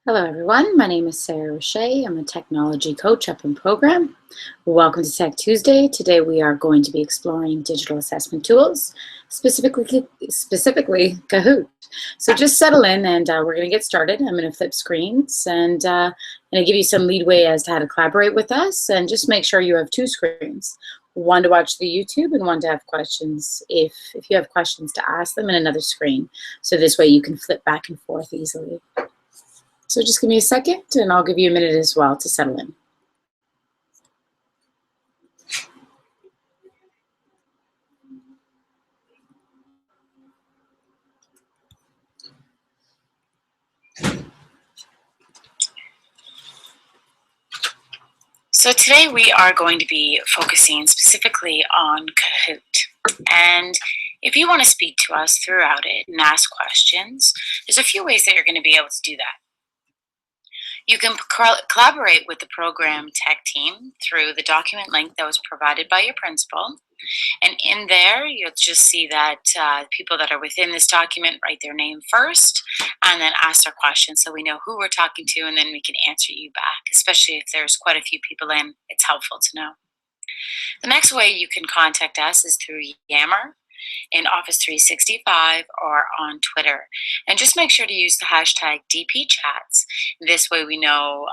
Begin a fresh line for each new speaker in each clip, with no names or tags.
Hello, everyone. My name is Sarah Roche. I'm a technology coach up in program. Welcome to Tech Tuesday. Today we are going to be exploring digital assessment tools, specifically Kahoot. So just settle in and we're going to get started. I'm going to flip screens and I'm going to give you some leadway as to how to collaborate with us, and just make sure you have two screens. One to watch the YouTube and one to have questions. If you have questions, to ask them in another screen. So this way you can flip back and forth easily. So just give me a second and I'll give you a minute as well to settle in. So today we are going to be focusing specifically on Kahoot. And if you want to speak to us throughout it and ask questions, there's a few ways that you're going to be able to do that. You can collaborate with the program tech team through the document link that was provided by your principal. And in there, you'll just see that people that are within this document write their name first and then ask their questions so we know who we're talking to, and then we can answer you back, especially if there's quite a few people in. It's helpful to know. The next way you can contact us is through Yammer, in Office 365, or on Twitter. And just make sure to use the hashtag DPChats. This way we know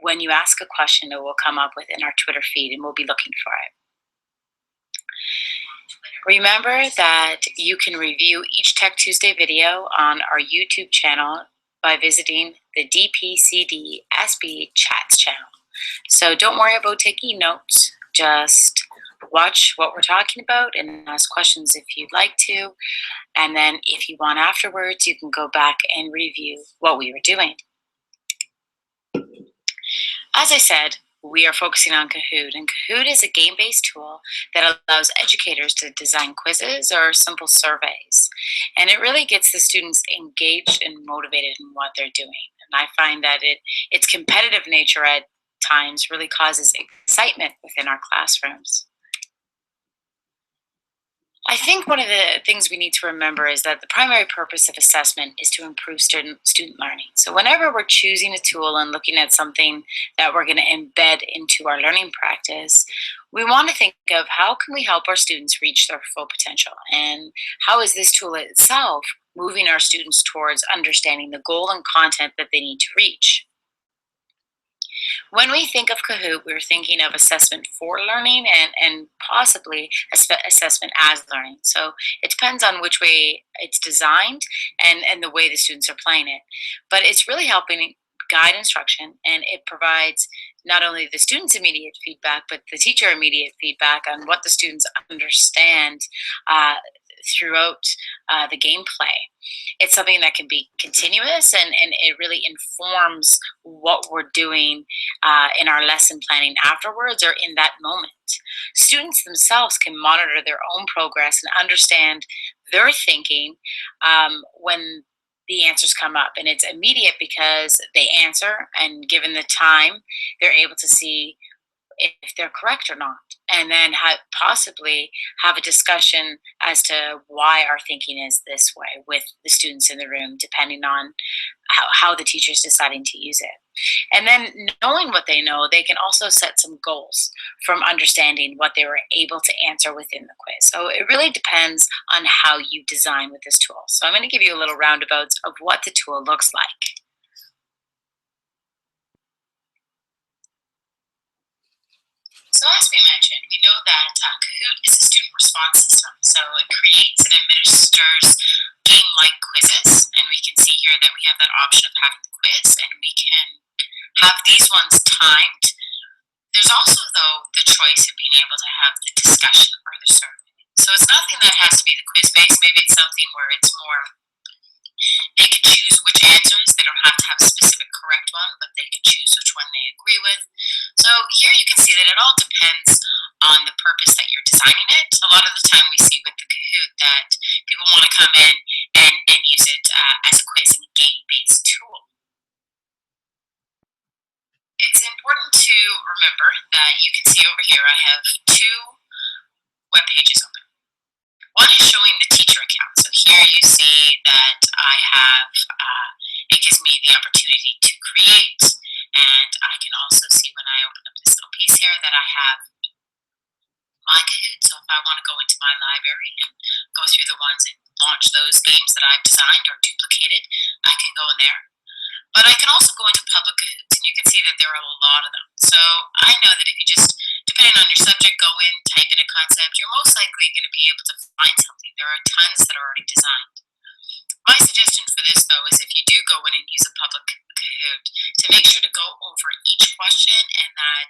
when you ask a question, it will come up within our Twitter feed and we'll be looking for it. Remember that you can review each Tech Tuesday video on our YouTube channel by visiting the DPCD SB Chats channel. So don't worry about taking notes, just watch what we're talking about and ask questions if you'd like to. And then if you want afterwards, you can go back and review what we were doing. As I said, we are focusing on Kahoot, and Kahoot is a game-based tool that allows educators to design quizzes or simple surveys. And it really gets the students engaged and motivated in what they're doing. And I find that its competitive nature at times really causes excitement within our classrooms. I think one of the things we need to remember is that the primary purpose of assessment is to improve student learning. So whenever we're choosing a tool and looking at something that we're going to embed into our learning practice, we want to think of how can we help our students reach their full potential, and how is this tool itself moving our students towards understanding the goal and content that they need to reach. When we think of Kahoot, we're thinking of assessment for learning and possibly assessment as learning. So it depends on which way it's designed and the way the students are playing it. But it's really helping guide instruction, and it provides not only the students immediate feedback, but the teacher immediate feedback on what the students understand throughout the gameplay. It's something that can be continuous, and it really informs what we're doing in our lesson planning afterwards or in that moment. Students themselves can monitor their own progress and understand their thinking when the answers come up, and it's immediate because they answer, and given the time, they're able to see if they're correct or not, and then possibly have a discussion as to why our thinking is this way with the students in the room, depending on how the teacher's deciding to use it. And then knowing what they know, they can also set some goals from understanding what they were able to answer within the quiz. So it really depends on how you design with this tool. So I'm going to give you a little roundabouts of what the tool looks like. So as we mentioned, we know that Kahoot is a student response system. So it creates and administers game-like quizzes. And we can see here that we have that option of having the quiz, and we can have these ones timed. There's also, though, the choice of being able to have the discussion or the survey. So it's nothing that has to be the quiz-based. Maybe it's something where it's more, they can choose which answers. They don't have to have a specific correct one, but they can choose which one they agree with. So here you can see that it all depends on the purpose that you're designing it. A lot of the time we see with the Kahoot that people want to come in and use it as a quiz and a game-based tool. It's important to remember that you can see over here I have two web pages open. One is showing the teacher account. So here you see that I have, it gives me the opportunity to create. And I can also see when I open up this little piece here that I have my Kahoot. So if I want to go into my library and go through the ones and launch those games that I've designed or duplicated, I can go in there. But I can also go into public Kahoots, and you can see that there are a lot of them. So I know that if you just, depending on your subject, go in, type in a concept, you're most likely going to be able to find something. There are tons that are already designed. My suggestion for this, though, is if you do go in and use a public Kahoot, to make sure to go over each question and that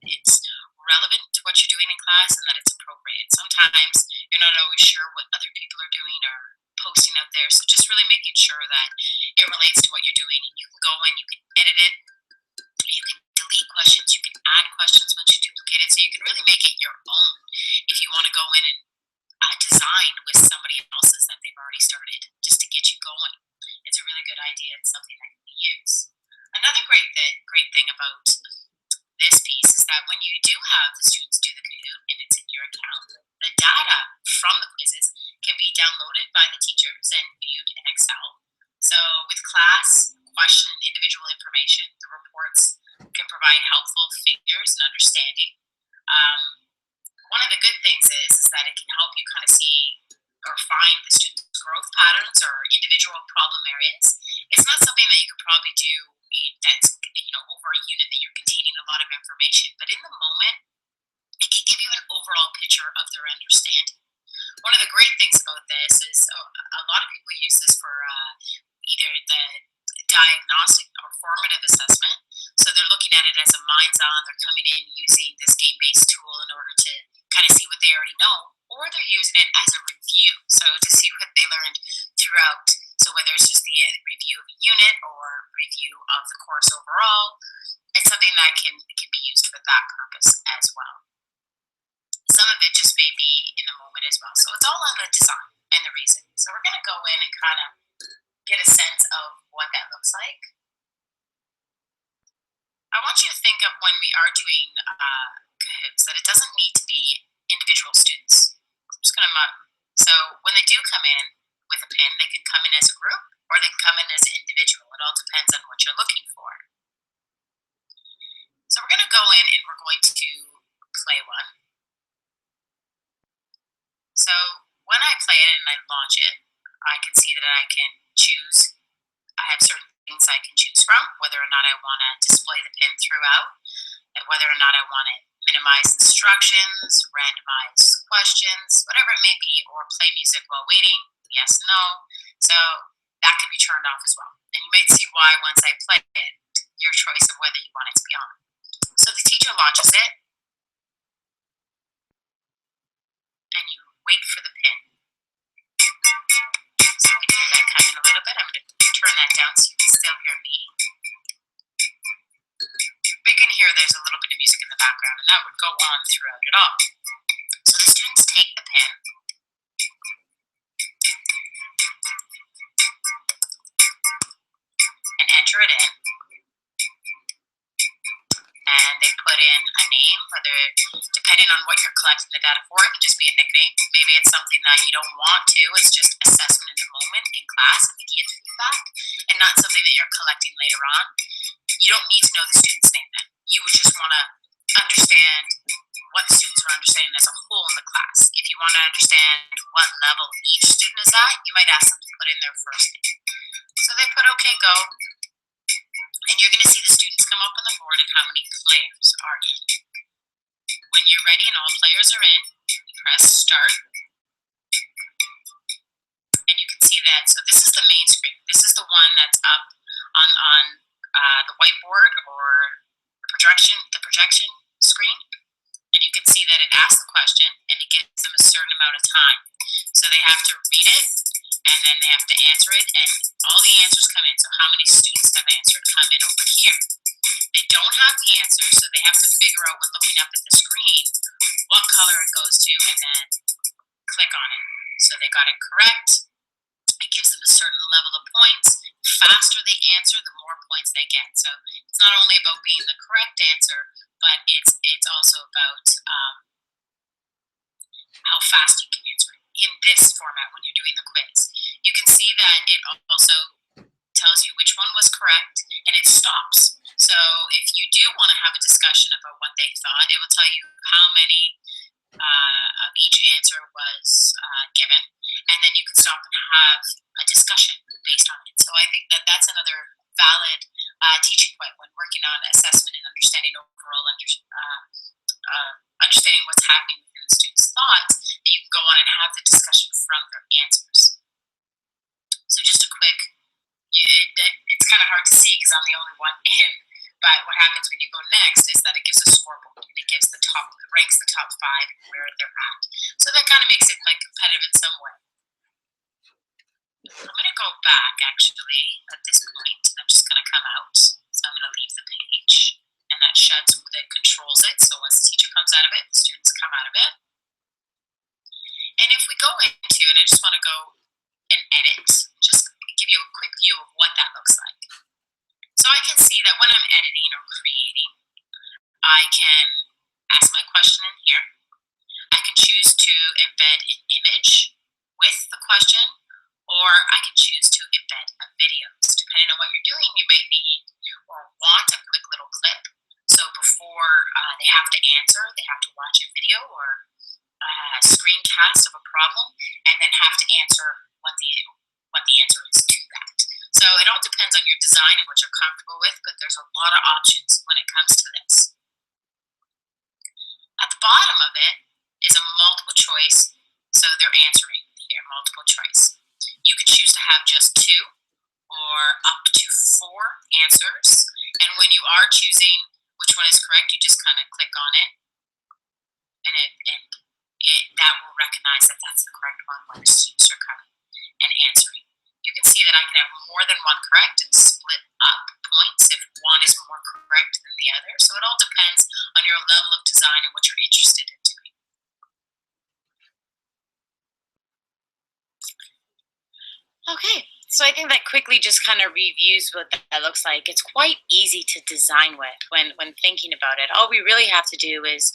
it's relevant to what you're doing in class and that it's appropriate. Sometimes you're not always sure what other people are doing or posting out there, so just really making sure that it relates to what you're doing. And you can go in, you can edit it, you can delete questions, you can add questions once you duplicate it, so you can really make it your own if you want to go in and design with somebody else's that they've already started just to get you going. It's a really good idea. It's something that can be used. Another great thing about this piece is that when you do have the students do the Kahoot and it's in your account, the data from the quizzes can be downloaded by the teachers and viewed in Excel. So with class, question, and individual information, the reports can provide helpful figures and understanding. One of the good things is that it can help you kind of see or find the students' growth patterns or individual problem areas. It's not something that you could probably do that's over a unit that you're containing a lot of information, but in the moment, it can give you an overall picture of their understanding. One of the great things about this is a lot of people use this for either the diagnostic or formative assessment. So they're looking at it as a minds-on. They're coming in using this game-based tool in order to kind of see what they already know, or they're using it as a review, so to see what they learned throughout. So whether it's just the review of a unit or review of the course overall, it's something that can be used for that purpose as well. Some of it just may be in the moment as well. So it's all on the design and the reason. So we're going to go in and kind of get a sense of what that looks like. I want you to think of when we are doing Kahoots that it doesn't need to be individual students. I'm just going to so when they do come in with a pin, they can come in as a group or they can come in as an individual. It all depends on what you're looking for. So we're going to go in and we're going to play one. So when I play it and I launch it, I can see that I can choose. I have certain things I can choose from, whether or not I want to display the pin throughout, and whether or not I want to minimize instructions, randomize questions, whatever it may be, or play music while waiting, yes, no. So that can be turned off as well. And you might see why once I play it, your choice of whether you want it to be on. So the teacher launches it, and you wait for the pin. So you can hear that come in a little bit. I'm going to turn that down so you can still hear me. But you can hear there's a little bit of music in the background, and that would go on throughout it all. So the students take the pin, and enter it in. And they put in a name, whether, depending on what you're collecting the data for, it could just be a nickname. Maybe it's something that you don't want to. It's just assessment in the moment in class, immediate feedback, and not something that you're collecting later on. You don't need to know the student's name then. You would just want to understand what the students are understanding as a whole in the class. If you want to understand what level each student is at, you might ask them to put in their first name. So they put OK, go. And you're going to see the students come up on the board and how many players are in. When you're ready and all players are in, you press start. And you can see that, so this is the main screen. This is the one that's up on the whiteboard or the projection screen. And you can see that it asks the question and it gives them a certain amount of time. So they have to read it and then they have to answer it, and all the answers come in. So how many students have answered come in over here. They don't have the answer, so they have to figure out when looking up at the screen what color it goes to and then click on it. So they got it correct. It gives them a certain level of points. The faster they answer, the more points they get. So it's not only about being the correct answer, but it's also about how fast you can answer it in this format when you're doing the quiz. You can see that it also tells you which one was correct, and stops. So if you do want to have a discussion about what they thought, it will tell you how many of each answer was given, and then you can stop and have a discussion based on it. So I think that that's another valid teaching point when working on assessment and understanding overall understanding what's happening within the student's thoughts, that you can go on and have the discussion from their answers. So just a quick, it's kind of hard to see because I'm the only one in, but what happens when you go next is that it gives a scoreboard and it gives it ranks the top 5 and where they're at. So that kind of makes it like competitive in some way. I'm going to go back actually at this point. I'm just going to come out. So I'm going to leave the page, and that controls it. So once the teacher comes out of it, the students come out of it. And if we go into, and I just want to go and edit, just give you a quick view of what that looks like. So I can see that when I'm editing or creating, I can ask my question in here. I can choose to embed an image with the question, or I can choose to embed a video. So depending on what you're doing, you might need or want a quick little clip. So before they have to answer, they have to watch a video or a screencast of a problem, and then have to answer what the answer is to that. So it all depends on your design and what you're comfortable with, but there's a lot of options when it comes to this. At the bottom of it is a multiple choice, so they're answering here, multiple choice. You can choose to have just 2 or up to 4 answers, and when you are choosing which one is correct, you just kind of click on it, and that will recognize that that's the correct one when the students are coming and answering. You can see that I can have more than one correct and split up points if one is more correct than the other. So it all depends on your level of design and what you're interested in doing. Okay, so I think that quickly just kind of reviews what that looks like. It's quite easy to design with when thinking about it. All we really have to do is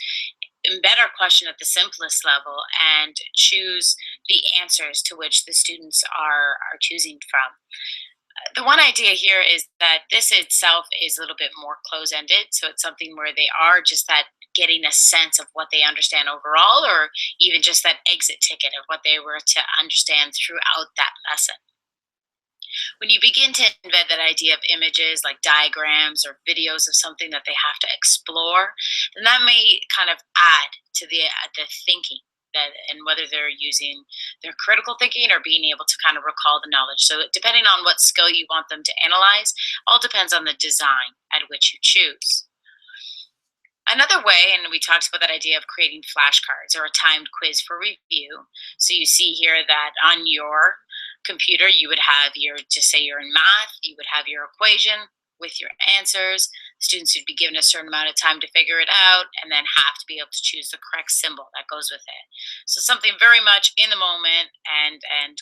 embed our question at the simplest level and choose the answers to which the students are choosing from. The one idea here is that this itself is a little bit more close-ended, so it's something where they are just that getting a sense of what they understand overall, or even just that exit ticket of what they were to understand throughout that lesson. When you begin to embed that idea of images like diagrams or videos of something that they have to explore, then that may kind of add to the thinking, that and whether they're using their critical thinking or being able to kind of recall the knowledge. So depending on what skill you want them to analyze, all depends on the design at which you choose. Another way, and we talked about that idea of creating flashcards or a timed quiz for review. So you see here that on your computer, you would have just say you're in math, you would have your equation with your answers. Students would be given a certain amount of time to figure it out and then have to be able to choose the correct symbol that goes with it. So something very much in the moment and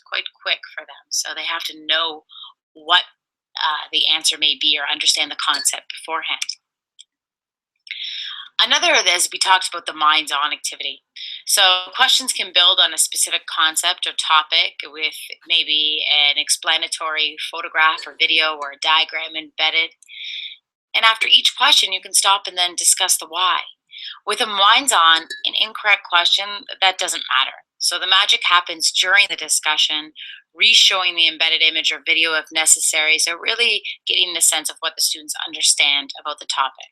quite quick for them. So they have to know what the answer may be or understand the concept beforehand. Another of this, we talked about the minds on activity. So questions can build on a specific concept or topic with maybe an explanatory photograph or video or a diagram embedded. And after each question, you can stop and then discuss the why. With a minds on, an incorrect question, that doesn't matter. So the magic happens during the discussion, re-showing the embedded image or video if necessary. So really getting the sense of what the students understand about the topic.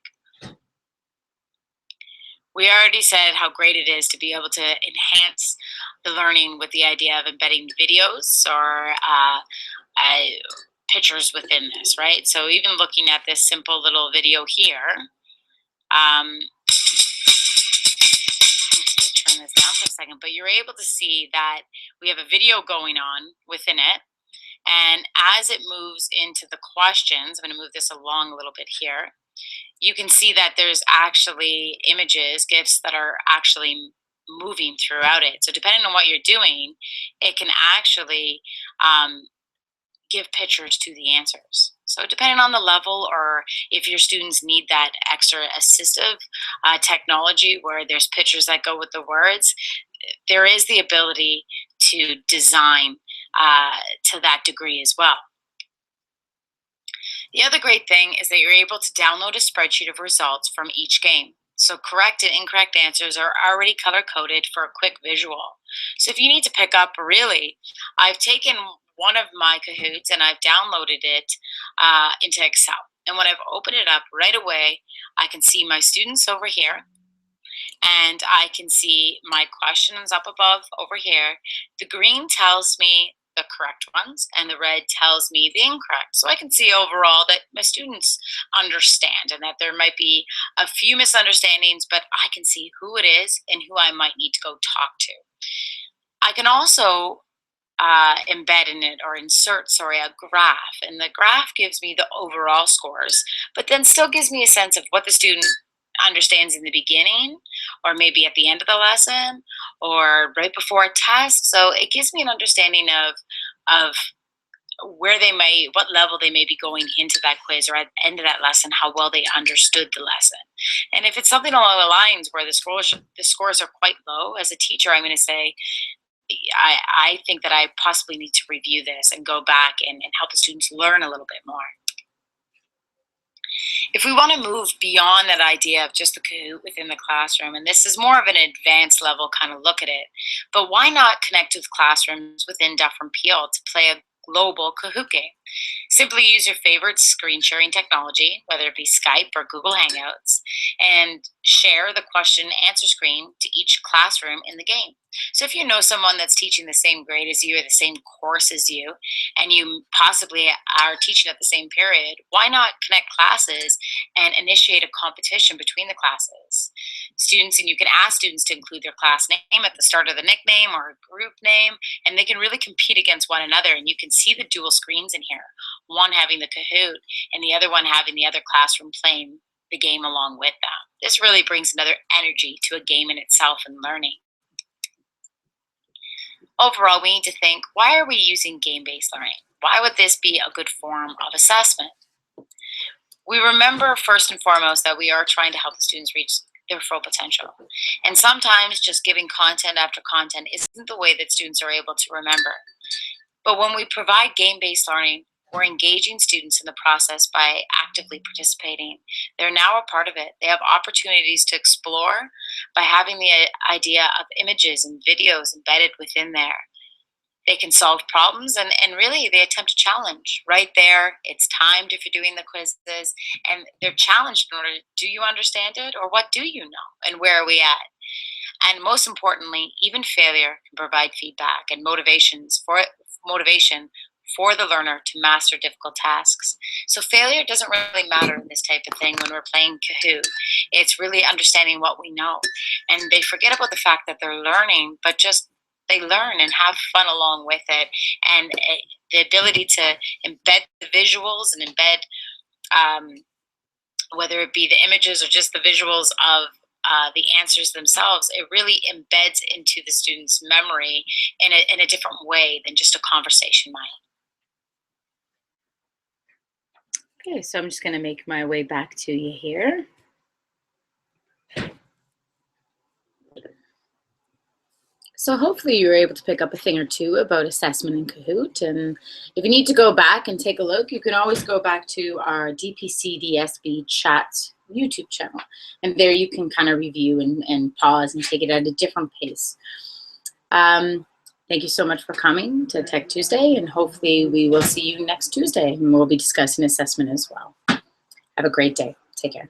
We already said how great it is to be able to enhance the learning with the idea of embedding videos or pictures within this, right? So even looking at this simple little video here, turn this down for a second, but you're able to see that we have a video going on within it. And as it moves into the questions, I'm going to move this along a little bit here. You can see that there's actually images, GIFs that are actually moving throughout it. So depending on what you're doing, it can actually give pictures to the answers. So depending on the level, or if your students need that extra assistive technology where there's pictures that go with the words, there is the ability to design to that degree as well. The other great thing is that you're able to download a spreadsheet of results from each game. So correct and incorrect answers are already color coded for a quick visual. So if you need to pick up, really, I've taken one of my Kahoots and I've downloaded it into Excel. And when I've opened it up right away, I can see my students over here and I can see my questions up above over here. The green tells me the correct ones and the red tells me the incorrect. So I can see overall that my students understand and that there might be a few misunderstandings, but I can see who it is and who I might need to go talk to. I can also embed in it or insert, sorry, a graph. And the graph gives me the overall scores, but then still gives me a sense of what the student understands in the beginning, or maybe at the end of the lesson, or right before a test. So it gives me an understanding of where they may, what level they may be going into that quiz or at the end of that lesson, how well they understood the lesson. And if it's something along the lines where the scores are quite low, as a teacher, I'm going to say, I think that I possibly need to review this and go back and help the students learn a little bit more. If we want to move beyond that idea of just the Kahoot within the classroom, and this is more of an advanced level kind of look at it, but why not connect with classrooms within Dufferin Peel to play a global Kahoot game? Simply use your favorite screen sharing technology, whether it be Skype or Google Hangouts, and share the question answer screen to each classroom in the game. So if you know someone that's teaching the same grade as you or the same course as you, and you possibly are teaching at the same period, why not connect classes and initiate a competition between the classes? Students, and you can ask students to include their class name at the start of the nickname or a group name, and they can really compete against one another. And you can see the dual screens in here, one having the Kahoot and the other one having the other classroom playing the game along with them. This really brings another energy to a game in itself and learning. Overall, we need to think, why are we using game-based learning? Why would this be a good form of assessment? We remember first and foremost that we are trying to help the students reach their full potential. And sometimes just giving content after content isn't the way that students are able to remember. But when we provide game-based learning, we're engaging students in the process by actively participating. They're now a part of it. They have opportunities to explore by having the idea of images and videos embedded within there. They can solve problems and really they attempt to challenge. Right there, it's timed if you're doing the quizzes, and they're challenged in order, do you understand it, or what do you know, and where are we at? And most importantly, even failure can provide feedback and motivation for the learner to master difficult tasks. So failure doesn't really matter in this type of thing when we're playing Kahoot. It's really understanding what we know. And they forget about the fact that they're learning, but just they learn and have fun along with it. And the ability to embed the visuals and embed, whether it be the images or just the visuals of the answers themselves, it really embeds into the student's memory in a different way than just a conversation might. Okay, so I'm just going to make my way back to you here. So hopefully you were able to pick up a thing or two about assessment in Kahoot. And if you need to go back and take a look, you can always go back to our DPC-DSB chat YouTube channel. And there you can kind of review and pause and take it at a different pace. Thank you so much for coming to Tech Tuesday, and hopefully we will see you next Tuesday, and we'll be discussing assessment as well. Have a great day. Take care.